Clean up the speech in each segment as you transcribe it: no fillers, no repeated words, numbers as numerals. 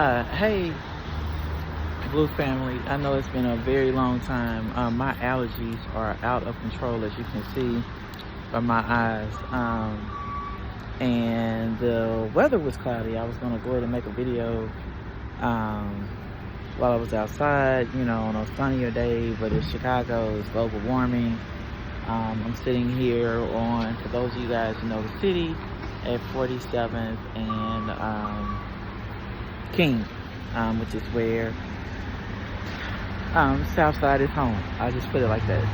Hey, Blue family. I know it's been a very long time. My allergies are out of control, as you can see from my eyes. And the weather was cloudy. I was gonna go ahead and make a video um, while I was outside, on a sunnier day. But in Chicago, it's global warming. I'm sitting here on, for those of you guys who know the city, at 47th and King, which is where Southside is home. I'll just put it like that.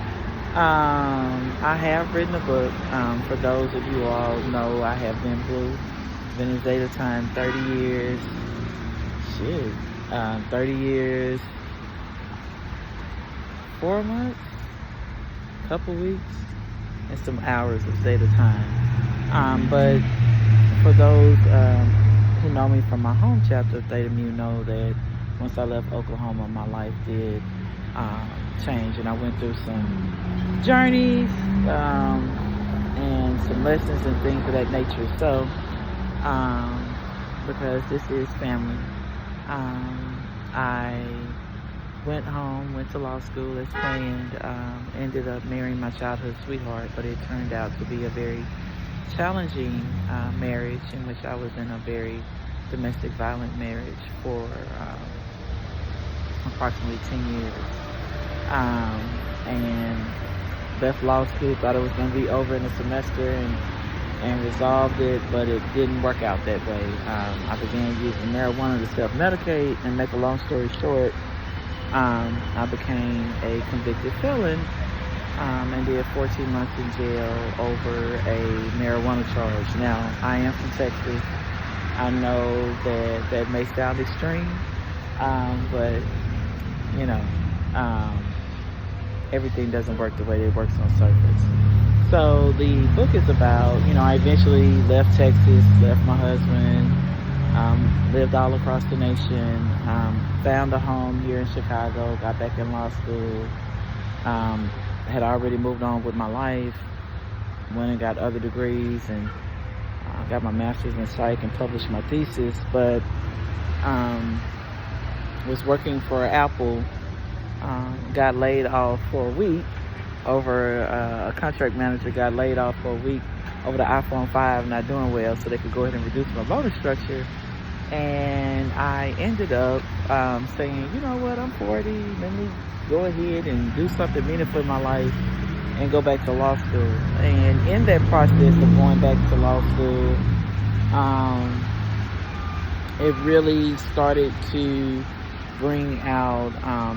I have written a book. For those of you all know, I have been blue. Been in Zeta Time 30 years. 30 years, 4 months, couple weeks, and some hours of Zeta Time. But for those who know me from my home chapter of Theta Mu know that once I left Oklahoma, my life did change, and I went through some journeys and some lessons and things of that nature. So, because this is family, I went home, went to law school as planned, ended up marrying my childhood sweetheart, but it turned out to be a very challenging marriage in which I was in a very domestic violent marriage for approximately 10 years. And left law school, thought it was going to be over in a semester and resolved it, but it didn't work out that way. I began using marijuana to self-medicate, and make a long story short, I became a convicted felon and did 14 months in jail over a marijuana charge. Now, I am from Texas. I know that may sound extreme, but everything doesn't work the way it works on surface. So the book is about, I eventually left Texas, left my husband, lived all across the nation, found a home here in Chicago, got back in law school, had already moved on with my life, went and got other degrees, and got my master's in psych and published my thesis, but was working for Apple, got laid off for a week over a contract manager got laid off for a week over the iPhone 5 not doing well, so they could go ahead and reduce my bonus structure. And I ended up saying, you know what, I'm 40, let me go ahead and do something meaningful in my life and go back to law school. And in that process of going back to law school, it really started to bring out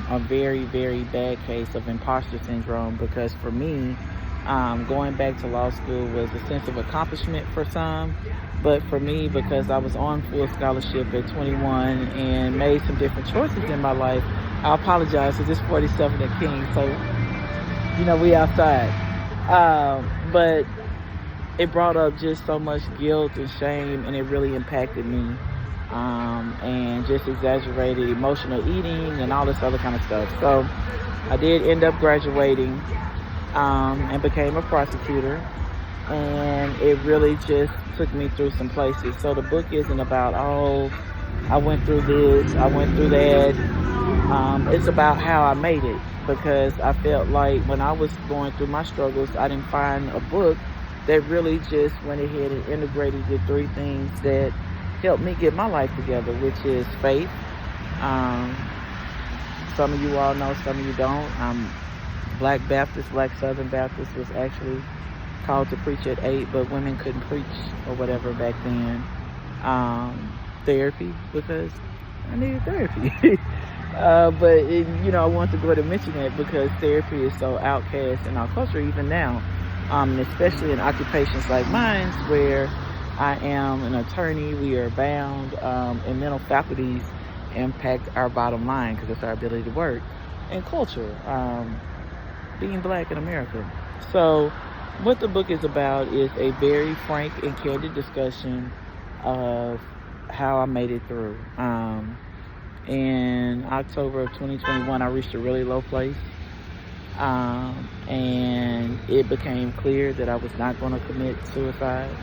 a very, very bad case of imposter syndrome, because for me, going back to law school was a sense of accomplishment for some, but for me, because I was on full scholarship at 21 and made some different choices in my life, I apologize for this 47 at King, so we outside, but it brought up just so much guilt and shame, and it really impacted me. And just exaggerated emotional eating and all this other kind of stuff. So I did end up graduating and became a prosecutor, and it really just took me through some places. So the book isn't about, I went through this, I went through that. It's about how I made it, because I felt like when I was going through my struggles, I didn't find a book that really just went ahead and integrated the three things that helped me get my life together, which is faith. Some of you all know, some of you don't. Black Baptist, Black Southern Baptist, was actually called to preach at 8, but women couldn't preach or whatever back then. Therapy, because I needed therapy. But I wanted to go ahead and mention that because therapy is so outcast in our culture even now, and especially in occupations like mine, where I am an attorney. We are bound, and mental faculties impact our bottom line, because it's our ability to work, and culture, being black in America. So what the book is about is a very frank and candid discussion of how I made it through. In October of 2021, I reached a really low place, and it became clear that I was not going to commit suicide.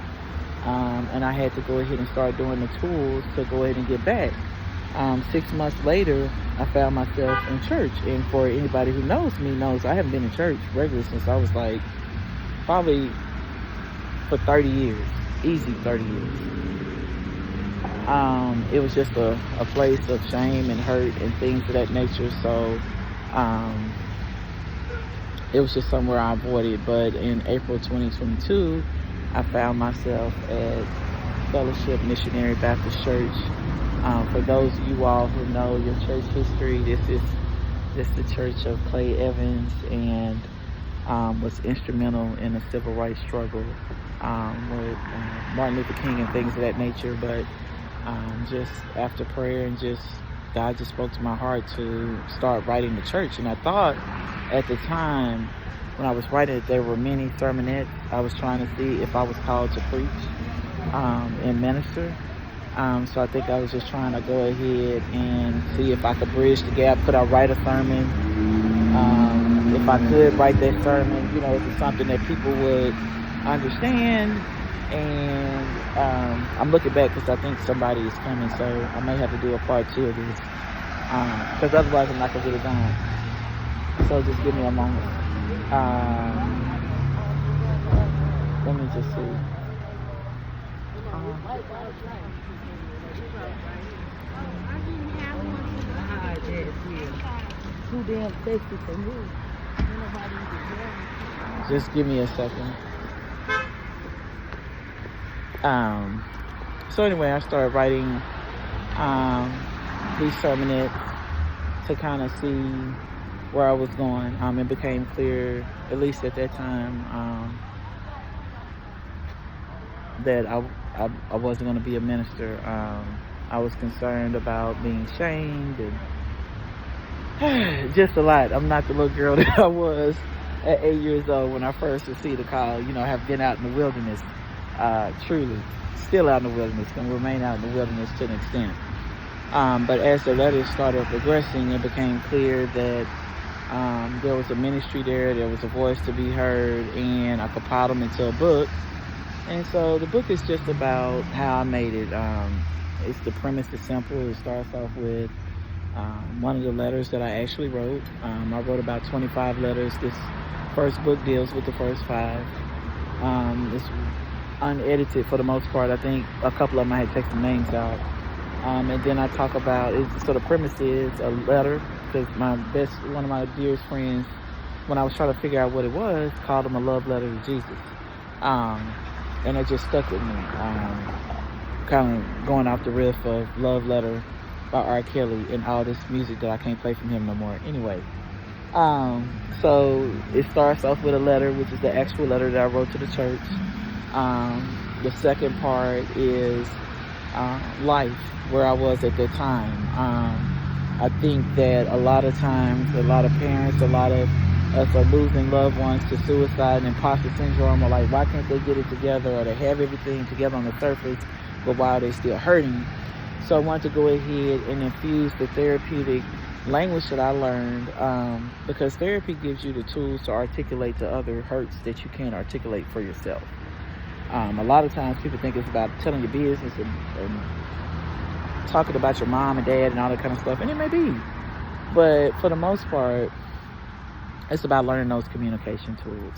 And I had to go ahead and start doing the tools to go ahead and get back. 6 months later, I found myself in church. And for anybody who knows me, knows I haven't been in church regularly since I was like probably for 30 years, easy 30 years. It was just a place of shame and hurt and things of that nature. So it was just somewhere I avoided. But in April 2022, I found myself at Fellowship Missionary Baptist Church. For those of you all who know your church history, this is the church of Clay Evans, and was instrumental in the civil rights struggle with Martin Luther King and things of that nature. But just after prayer and just God just spoke to my heart to start writing the church. And I thought at the time when I was writing it, there were many sermonettes. I was trying to see if I was called to preach and minister. So I think I was just trying to go ahead and see if I could bridge the gap. Could I write a sermon? If I could write that sermon, you know, if it's something that people would understand. And I'm looking back because I think somebody is coming, so I may have to do a part 2 of this. Because otherwise I'm not going to get it done. So just give me a moment. Let me just see. Too damn sexy for me. Just give me a second. So anyway, I started writing these sermonettes to kind of see where I was going. It became clear, at least at that time, that I wasn't going to be a minister. I was concerned about being shamed and just a lot. I'm not the little girl that I was at 8 years old when I first received a call. You know, I have been out in the wilderness, truly, still out in the wilderness, and remain out in the wilderness to an extent. But as the letters started progressing, it became clear that there was a ministry there was a voice to be heard, and I compiled them into a book. And so the book is just about how I made it. It's the premise is simple. It starts off with one of the letters that I actually wrote. I wrote about 25 letters. This first book deals with the first 5. It's unedited for the most part. I think a couple of them I had taken some names out. And then I talk about, so the premise is a letter, because one of my dearest friends, when I was trying to figure out what it was, called them a love letter to Jesus. And it just stuck with me. Kind of going off the riff of Love Letter by R. Kelly and all this music that I can't play from him no more. Anyway, so it starts off with a letter, which is the actual letter that I wrote to the church. The second part is life, where I was at that time. I think that a lot of times, a lot of parents, a lot of us are losing loved ones to suicide and imposter syndrome, or like, why can't they get it together, or they have everything together on the surface, but why are they still hurting? So I wanted to go ahead and infuse the therapeutic language that I learned, because therapy gives you the tools to articulate to other hurts that you can't articulate for yourself. A lot of times people think it's about telling your business and talking about your mom and dad and all that kind of stuff, and it may be, but for the most part, it's about learning those communication tools.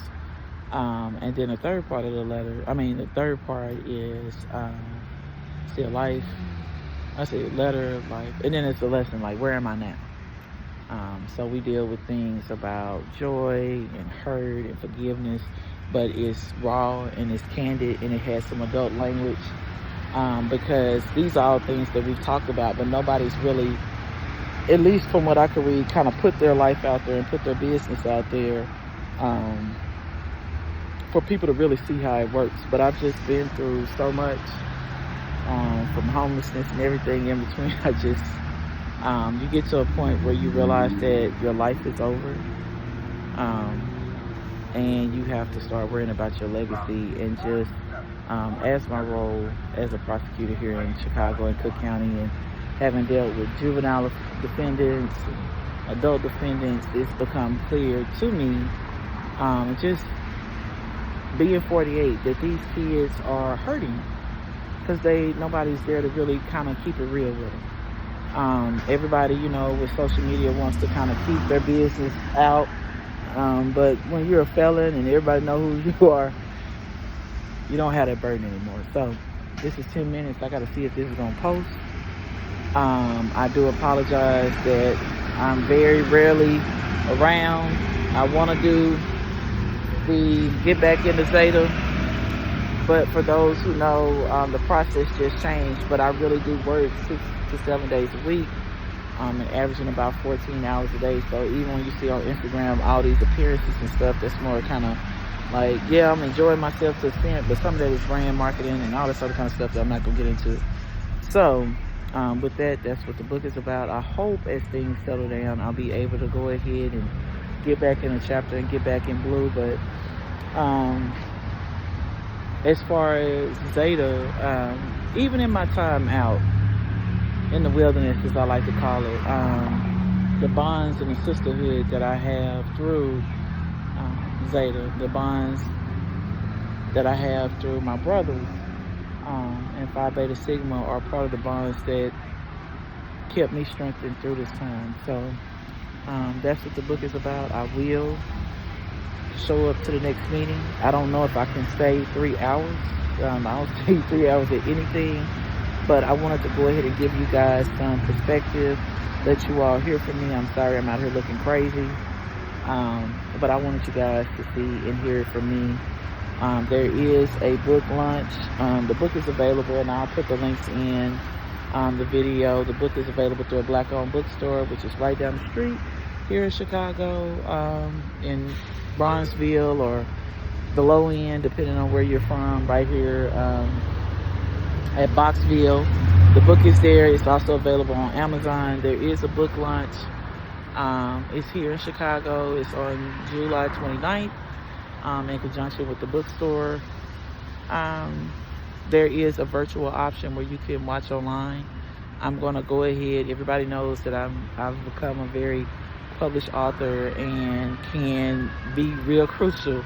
And then the third part of the letter, the third part is life. I say letter of life, and then it's a lesson, like, where am I now? So we deal with things about joy and hurt and forgiveness, but it's raw and it's candid and it has some adult language, because these are all things that we've talked about, but nobody's really, at least from what I could read, kind of put their life out there and put their business out there for people to really see how it works. But I've just been through so much, from homelessness and everything in between. I just, you get to a point where you realize that your life is over, and you have to start worrying about your legacy. And just, as my role as a prosecutor here in Chicago and Cook County, and having dealt with juvenile defendants, adult defendants, it's become clear to me, just being 48, that these kids are hurting because nobody's there to really kind of keep it real with them. Everybody, you know, with social media wants to kind of keep their business out. But when you're a felon and everybody know who you are, you don't have that burden anymore. So this is 10 minutes. I got to see if this is going to post. I do apologize that I'm very rarely around. I want to do the get back into Zeta, but for those who know, the process just changed. But I really do work 6 to 7 days a week, and averaging about 14 hours a day. So even when you see on Instagram all these appearances and stuff, that's more kind of like, yeah, I'm enjoying myself to an extent, but some of that is brand marketing and all this other kind of stuff that I'm not gonna get into. So with that, that's what the book is about. I hope as things settle down, I'll be able to go ahead and get back in a chapter and get back in blue. But as far as Zeta, even in my time out in the wilderness, as I like to call it, the bonds and the sisterhood that I have through Zeta, the bonds that I have through my brothers and Phi Beta Sigma are part of the bonds that kept me strengthened through this time. So that's what the book is about. I will show up to the next meeting. I don't know if I can stay 3 hours. I don't stay 3 hours at anything, but I wanted to go ahead and give you guys some perspective, let you all hear from me. I'm sorry I'm out here looking crazy, but I wanted you guys to see and hear it from me. There is a book launch. The book is available, and I'll put the links in the video. The book is available through a Black-owned bookstore, which is right down the street here in Chicago, in Bronzeville or the low end, depending on where you're from, right here at Boxville. The book is there. It's also available on Amazon. There is a book launch. It's here in Chicago. It's on July 29th in conjunction with the bookstore. There is a virtual option where you can watch online. I'm going to go ahead. Everybody knows that I've become a very published author and can be real crucial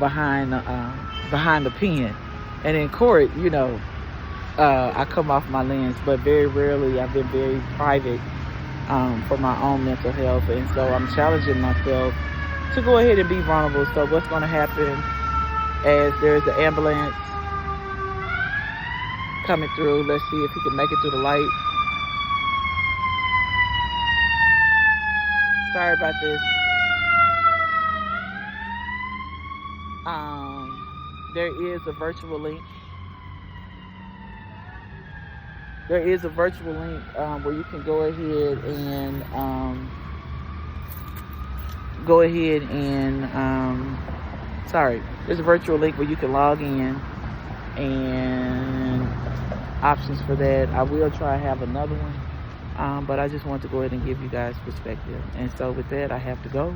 behind the pen. And in court, you know, I come off my lens, but very rarely. I've been very private for my own mental health, and so I'm challenging myself to go ahead and be vulnerable. So what's going to happen as there's an ambulance coming through? Let's see if he can make it through the light. Sorry about this. There is a virtual link. There is a virtual link where you can go ahead and sorry, there's a virtual link where you can log in, and options for that. I will try to have another one, but I just want to go ahead and give you guys perspective. And so with that, I have to go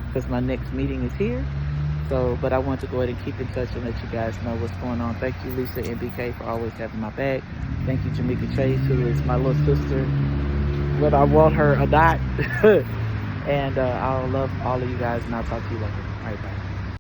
because my next meeting is here. So, but I want to go ahead and keep in touch and let you guys know what's going on. Thank you, Lisa MBK, for always having my back. Thank you, Jamaica Chase, who is my little sister, whether I want her or not. And I'll love all of you guys, and I'll talk to you later. All right, bye.